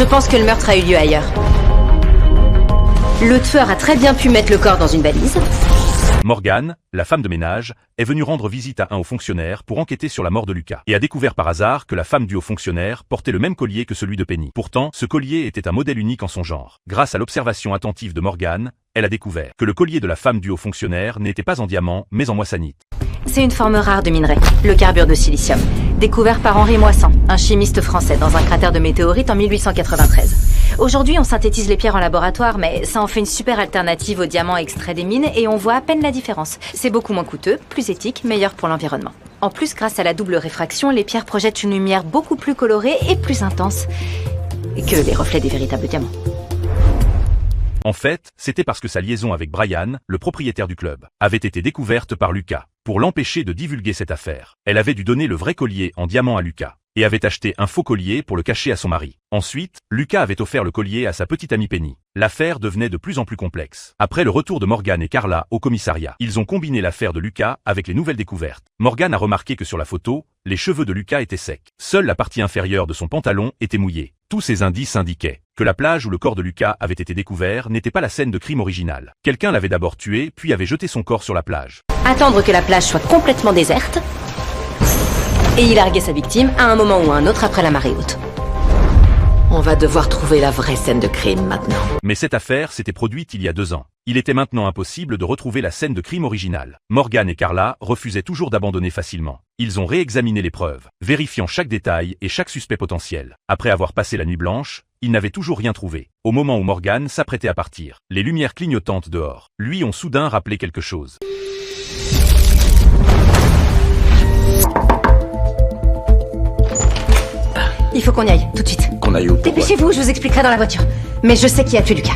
Je pense que le meurtre a eu lieu ailleurs. Le tueur a très bien pu mettre le corps dans une valise. Morgane, la femme de ménage, est venue rendre visite à un haut fonctionnaire pour enquêter sur la mort de Lucas et a découvert par hasard que la femme du haut fonctionnaire portait le même collier que celui de Penny. Pourtant, ce collier était un modèle unique en son genre. Grâce à l'observation attentive de Morgane, elle a découvert que le collier de la femme du haut fonctionnaire n'était pas en diamant, mais en moissanite. C'est une forme rare de minerai, le carbure de silicium, découvert par Henri Moissan, un chimiste français dans un cratère de météorite en 1893. Aujourd'hui, on synthétise les pierres en laboratoire, mais ça en fait une super alternative aux diamants extraits des mines et on voit à peine la différence. C'est beaucoup moins coûteux, plus éthique, meilleur pour l'environnement. En plus, grâce à la double réfraction, les pierres projettent une lumière beaucoup plus colorée et plus intense que les reflets des véritables diamants. En fait, c'était parce que sa liaison avec Brian, le propriétaire du club, avait été découverte par Lucas. Pour l'empêcher de divulguer cette affaire, elle avait dû donner le vrai collier en diamant à Lucas et avait acheté un faux collier pour le cacher à son mari. Ensuite, Lucas avait offert le collier à sa petite amie Penny. L'affaire devenait de plus en plus complexe. Après le retour de Morgane et Carla au commissariat, ils ont combiné l'affaire de Lucas avec les nouvelles découvertes. Morgane a remarqué que sur la photo, les cheveux de Lucas étaient secs. Seule la partie inférieure de son pantalon était mouillée. Tous ces indices indiquaient que la plage où le corps de Lucas avait été découvert n'était pas la scène de crime originale. Quelqu'un l'avait d'abord tué, puis avait jeté son corps sur la plage. Attendre que la plage soit complètement déserte et y larguer sa victime à un moment ou à un autre après la marée haute. On va devoir trouver la vraie scène de crime maintenant. Mais cette affaire s'était produite il y a 2 ans. Il était maintenant impossible de retrouver la scène de crime originale. Morgane et Carla refusaient toujours d'abandonner facilement. Ils ont réexaminé les preuves, vérifiant chaque détail et chaque suspect potentiel. Après avoir passé la nuit blanche, ils n'avaient toujours rien trouvé. Au moment où Morgane s'apprêtait à partir, les lumières clignotantes dehors lui ont soudain rappelé quelque chose. Il faut qu'on y aille, tout de suite. Qu'on aille où? Dépêchez-vous, je vous expliquerai dans la voiture. Mais je sais qui a tué Lucas.